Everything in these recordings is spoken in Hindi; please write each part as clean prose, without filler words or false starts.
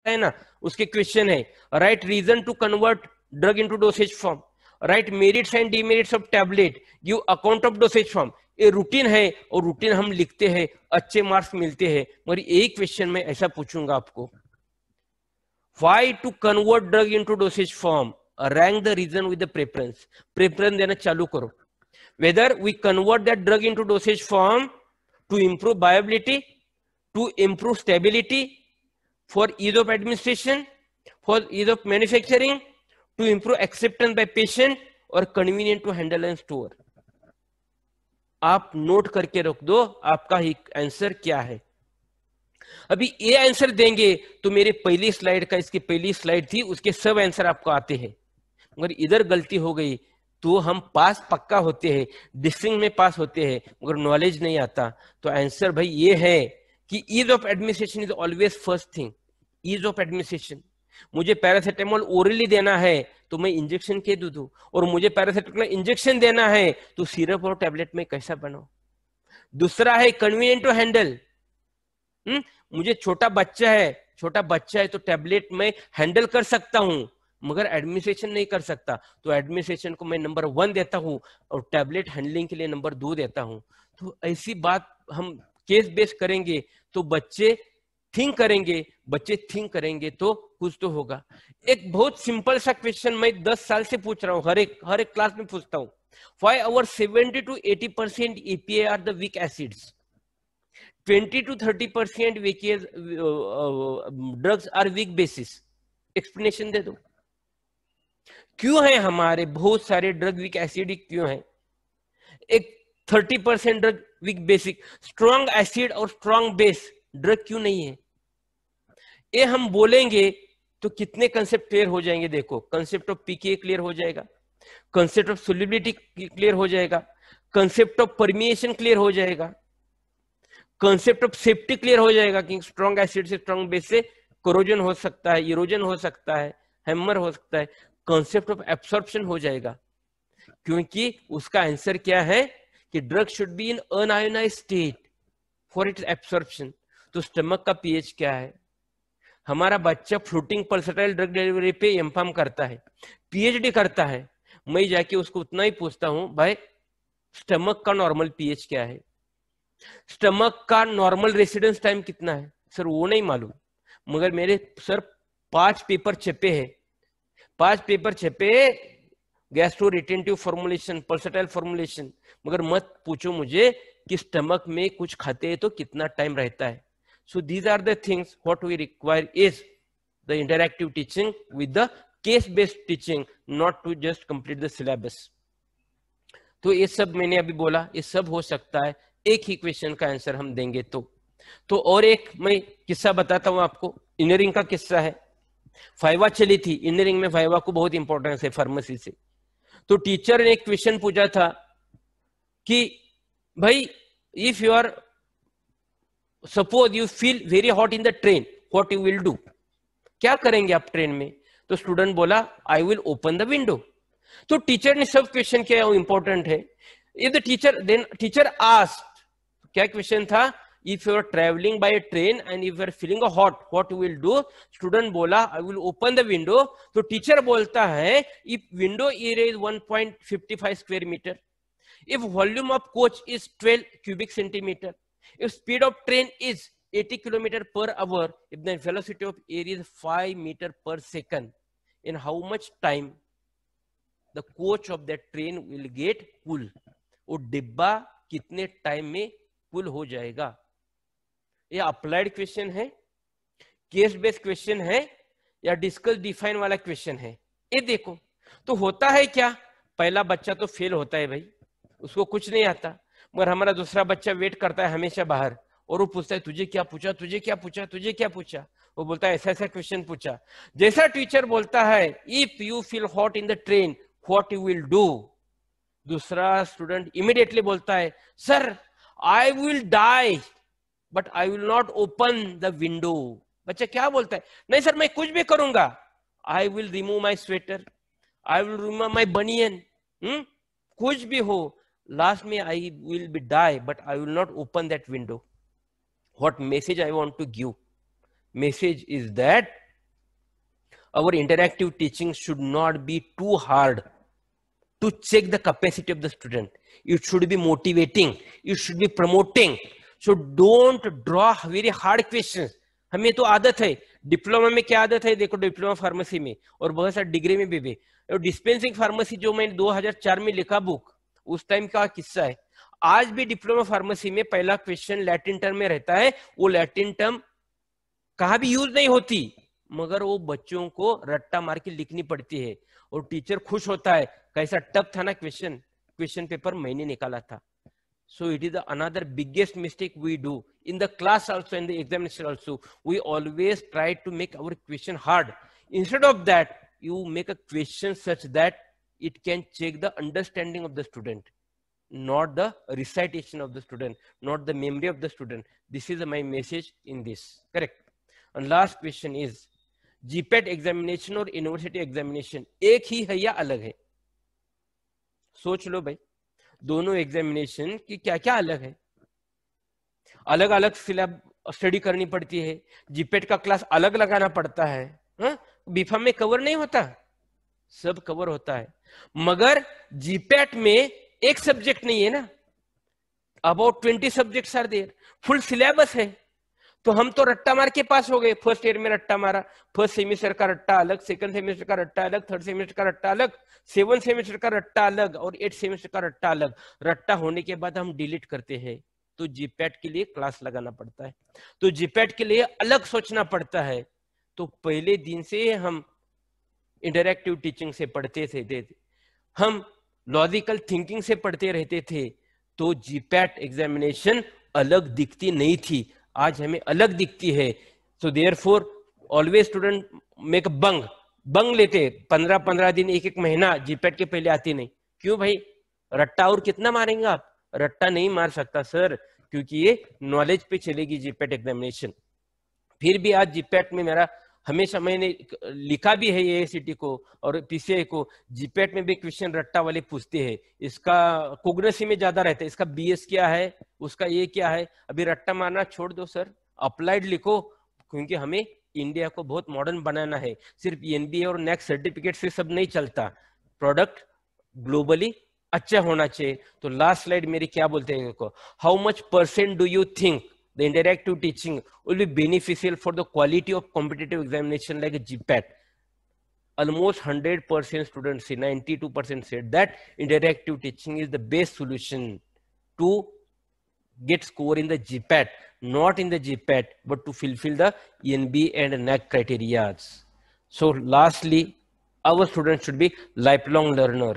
है ना, उसके क्वेश्चन है right reason to convert drug into dosage form, right merits and demerits of tablet, give account of dosage form. ये रूटीन है और रूटीन हम लिखते हैं, अच्छे मार्क्स मिलते हैं। मगर एक क्वेश्चन में ऐसा पूछूंगा आपको, why to convert drug into dosage form, rank the reason with the preference. Preference देना चालू करो, whether we convert that drug into dosage form to improve bioavailability, to improve stability, for ease of administration, for ease of manufacturing, to improve acceptance by patient, और convenient to handle and store। आप नोट करके रख दो आपका ही आंसर क्या है। अभी ये आंसर देंगे तो मेरे पहली स्लाइड का, इसकी पहली स्लाइड थी, उसके सब आंसर आपको आते हैं, मगर इधर गलती हो गई तो हम पास पक्का होते हैं, डिस्टिंग में पास होते हैं, मगर नॉलेज नहीं आता। तो आंसर भाई ये है कि ease of administration is always first thing. Ease of administration, मुझे पैरासिटामोल ओरली देना है तो मैं इंजेक्शन के दूं, और मुझे पैरासिटामोल इंजेक्शन देना है तो सिरप और टैबलेट में कैसा बनाओ। दूसरा है कन्वीनियंट टू हैंडल, मुझे छोटा बच्चा है तो टैबलेट में हैंडल कर सकता हूं, मगर एडमिनिस्ट्रेशन नहीं कर सकता, तो एडमिनिस्ट्रेशन को मैं नंबर 1 देता हूं और टैबलेट हैंडलिंग के लिए नंबर 2 देता हूं। तो ऐसी बात हम केस बेस करेंगे तो बच्चे थिंक करेंगे तो कुछ तो होगा। एक बहुत सिंपल सा क्वेश्चन मैं 10 साल से पूछ रहा हूं, हर एक क्लास में पूछता हूं, why our 70 to 80% API are the weak acids, 20 to 30% drugs are weak bases. Explanation दे दो, क्यों है हमारे बहुत सारे ड्रग वीक एसिडिक, क्यों है? एक 30% drug weak basic, strong acid और स्ट्रॉन्ग बेस ड्रग क्यों नहीं है? ये हम बोलेंगे तो कितने कंसेप्ट क्लियर हो जाएंगे। देखो, कंसेप्ट ऑफ पीके क्लियर हो जाएगा, कंसेप्ट ऑफ सोल्युबिलिटी क्लियर हो जाएगा, कंसेप्ट ऑफ परमिएशन क्लियर हो जाएगा, कंसेप्ट ऑफ सेफ्टी क्लियर हो जाएगा कि स्ट्रॉन्ग एसिड से स्ट्रॉन्ग बेस से कोरोजन हो सकता है, इरोजन हो सकता है, हैमर हो सकता है, कंसेप्ट ऑफ एब्सॉर्प्शन हो जाएगा, क्योंकि उसका आंसर क्या है कि drug should be in unionised state for its absorption. तो स्टमक का पीएच क्या है? हमारा बच्चा फ्लोटिंग पल्सटाइल ड्रग डिलीवरी पे एमफार्म करता है, पीएचडी करता है, मैं जाके उसको उतना ही पूछता हूं, भाई स्टमक का नॉर्मल पीएच क्या है, स्टमक का नॉर्मल रेसिडेंस टाइम कितना है? सर वो नहीं मालूम, मगर मेरे सर 5 पेपर छपे हैं, 5 पेपर छपे gastro retentive formulation, pulsatile formulation, मगर मत पूछो मुझे कि स्टमक में कुछ खाते हैं तो कितना टाइम रहता है। So these are the things what we require is the interactive teaching with the case-based teaching, not to just complete the syllabus. तो ये सब मैंने अभी बोला, ये सब हो सकता है एक ही क्वेश्चन का आंसर हम देंगे तो और एक मैं किस्सा बताता हूं आपको, इंजीनियरिंग का किस्सा है। फाइवा चली थी इंजीनियरिंग में, फाइवा को बहुत इंपॉर्टेंस है फार्मेसी से। तो टीचर ने एक क्वेश्चन पूछा था कि भाई if you are suppose you feel very hot in the train, what you will do, क्या करेंगे आप ट्रेन में? तो स्टूडेंट बोला I will open the window. तो टीचर ने सब क्वेश्चन किया, वो इंपॉर्टेंट है। If the teacher then teacher asked, क्या क्वेश्चन था? If you are travelling by train and if you are feeling hot what you will do? Student बोला I will open the window. तो टीचर बोलता है if window area is 1.55 square metre, if volume of coach is 12 cubic centimeter, if speed of train is 80 km per hour, if the velocity of air is 5 meter per second, in how much time the coach of that train will get cool? वो डिब्बा कितने टाइम में कूल हो जाएगा? ये अप्लाइड क्वेश्चन है, केस बेस्ड क्वेश्चन है, या डिस्कस डिफाइन वाला क्वेश्चन है? ये देखो, तो होता है क्या, पहला बच्चा तो फेल होता है भाई, उसको कुछ नहीं आता, मगर हमारा दूसरा बच्चा वेट करता है हमेशा बाहर, और वो पूछता है तुझे क्या पूछा, तुझे क्या पूछा, तुझे क्या पूछा? वो बोलता है ऐसा ऐसा क्वेश्चन पूछा। जैसा टीचर बोलता है if you feel hot in the train what you will do, दूसरा स्टूडेंट इमीडिएटली बोलता है sir I will die but I will not open the window. बच्चा क्या बोलता है? नहीं सर मैं कुछ भी करूंगा, I will remove my sweater, I will remove my banian, कुछ भी हो, last me I will be die but I will not open that window. What message I want to give? Message is that our interactive teaching should not be too hard to check the capacity of the student. It should be motivating, it should be promoting. So don't draw very hard questions. हमें तो आदत है, डिप्लोमा में क्या आदत है देखो, डिप्लोमा फार्मेसी में और बहुत सारे डिग्री में भी डिस्पेंसिंग फार्मेसी जो मैंने 2004 में लिखा बुक, उस टाइम का किस्सा है। आज भी डिप्लोमा फार्मेसी में पहला क्वेश्चन लैटिन टर्म में रहता है, वो लैटिन टर्म कहाँ भी यूज नहीं होती, मगर वो बच्चों को रट्टा मार के लिखनी पड़ती है और टीचर खुश होता है। कैसा टफ था ना क्वेश्चन पेपर मैंने निकाला था। So it is another biggest mistake we do in the class also, in the examination also. We always try to make our question hard. Instead of that, you make a question such that it can check the understanding of the student, not the recitation of the student, not the memory of the student. This is my message in this. Correct. And last question is, GPAT examination और यूनिवर्सिटी एग्जामिनेशन एक ही है या अलग है? सोच लो भाई, दोनों एग्जामिनेशन की क्या क्या अलग है। अलग अलग सिलेब स्टडी करनी पड़ती है, जीपेट का क्लास अलग लगाना पड़ता है, बीफाम में कवर नहीं होता, सब कवर होता है। मगर जीपेट में एक सब्जेक्ट नहीं है ना, about 20 subjects are there, full syllabus है। तो हम तो रट्टा मार के पास हो गए, फर्स्ट ईयर में रट्टा मारा, फर्स्ट सेमेस्टर का रट्टा अलग, सेकंड सेमेस्टर का रट्टा अलग, थर्ड सेमेस्टर का रट्टा अलग, 7 सेमेस्टर का रट्टा अलग और 8 सेमेस्टर का रट्टा अलग। रट्टा होने के बाद हम डिलीट करते हैं, तो जीपैट के लिए क्लास लगाना पड़ता है, तो जीपैट के लिए अलग सोचना पड़ता है। तो पहले दिन से हम इंटरैक्टिव टीचिंग से पढ़ते थे, हम लॉजिकल थिंकिंग से पढ़ते रहते थे, तो जीपैट एग्जामिनेशन अलग दिखती नहीं थी, आज हमें अलग दिखती है। So therefore always student make बंग लेते 15-15 दिन, एक महीना जीपैट के पहले आती नहीं। क्यों भाई, रट्टा और कितना मारेंगे आप? रट्टा नहीं मार सकता सर, क्योंकि ये नॉलेज पे चलेगी जीपैट एग्जामिनेशन। फिर भी आज जीपैट में मेरा हमेशा, मैंने लिखा भी है एआईसीटी को और पीसीआई को, जीपैट में भी क्वेश्चन रट्टा वाले पूछते हैं। इसका कोग्नेसी में ज्यादा रहता है, इसका बीएस क्या है, उसका ये क्या है। अभी रट्टा मारना छोड़ दो सर, अप्लाइड लिखो, क्योंकि हमें इंडिया को बहुत मॉडर्न बनाना है। सिर्फ एनबीए और नेक्स्ट सर्टिफिकेट से सब नहीं चलता, प्रोडक्ट ग्लोबली अच्छा होना चाहिए। तो लास्ट स्लाइड मेरी क्या बोलते हैं, how much % do you think the interactive teaching will be beneficial for the quality of competitive examination like a GPAT? Almost 100% students say, 92% said that interactive teaching is the best solution to get score in the GPAT, not in the GPAT, but to fulfill the ENB and NAAC criteria. So lastly, our students should be lifelong learner.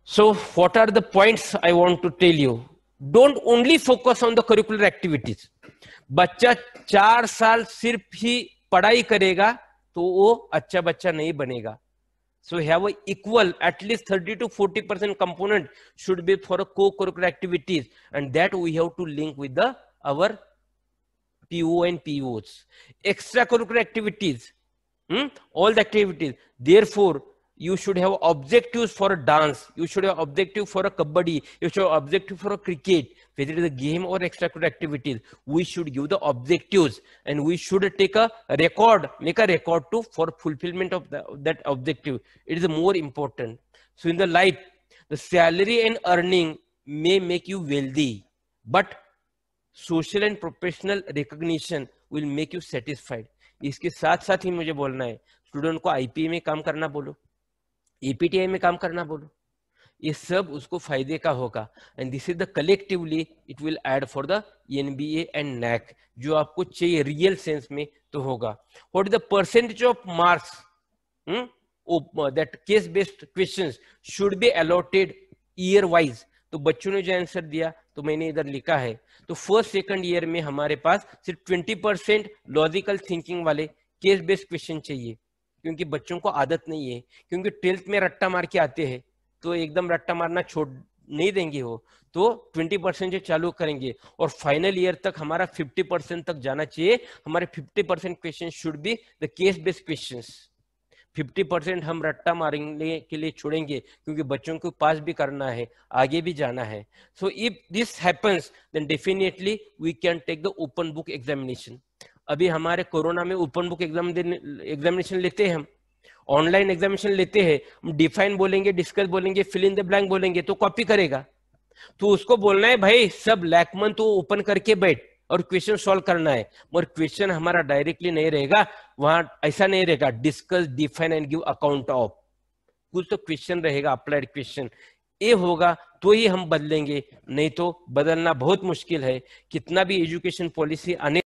So what are the points I want to tell you? Don't only focus on the curricular activities. बच्चा 4 साल सिर्फ ही पढ़ाई करेगा तो वो अच्छा बच्चा नहीं बनेगा। So have a equal, at least 30 to 40% component should be for a co-curricular activities, and that we have to link with our PO and POs. Extracurricular activities, all the activities. Therefore, you should have objectives for a dance, you should have objective for a kabaddi, you should have objective for a cricket, whether it is a game or extracurricular activities. We should give the objectives, and we should take a record, make a record to for fulfillment of that objective. It is more important. So in the life, the salary and earning may make you wealthy, but social and professional recognition will make you satisfied. इसके साथ साथ ही मुझे बोलना है, स्टूडेंट को आईपीए में काम करना बोलो, एपीटीआई में काम करना बोलो, ये सब उसको फायदे का होगा। And this is the collectively it will add for the NBA and NAAC, जो आपको चाहिए रियल सेंस में तो होगा। What is the percentage of marks that case based questions should be allotted year wise? तो बच्चों ने जो आंसर दिया तो मैंने इधर लिखा है, तो फर्स्ट सेकंड ईयर में हमारे पास सिर्फ 20% लॉजिकल थिंकिंग वाले केस बेस्ड क्वेश्चन चाहिए, क्योंकि बच्चों को आदत नहीं है, क्योंकि 12th में रट्टा मार के आते हैं, तो एकदम रट्टा मारना छोड़ नहीं देंगे हो, तो 20% से चालू करेंगे और फाइनल ईयर तक हमारा 50% तक जाना चाहिए। हमारे 50% question should be the case based questions. 50% हम रट्टा मारने के लिए छोड़ेंगे, क्योंकि बच्चों को पास भी करना है, आगे भी जाना है। So if this happens then definitely we can take the open book examination. अभी हमारे कोरोना में ओपन बुक एग्जामिनेशन लेते हैं, हम ऑनलाइन एग्जामिनेशन लेते हैं, हम डिफाइन बोलेंगे, डिस्कस बोलेंगे, फिल इन द ब्लैंक बोलेंगे तो कॉपी करेगा। तो उसको बोलना है भाई सब लैकमन तो ओपन करके बैठ और क्वेश्चन सॉल्व करना है, और क्वेश्चन हमारा डायरेक्टली नहीं रहेगा, वहां ऐसा नहीं रहेगा discuss define and give account of, कुछ तो क्वेश्चन रहेगा, अप्लाइड क्वेश्चन। ये होगा तो ही हम बदलेंगे, नहीं तो बदलना बहुत मुश्किल है। कितना भी एजुकेशन पॉलिसी आने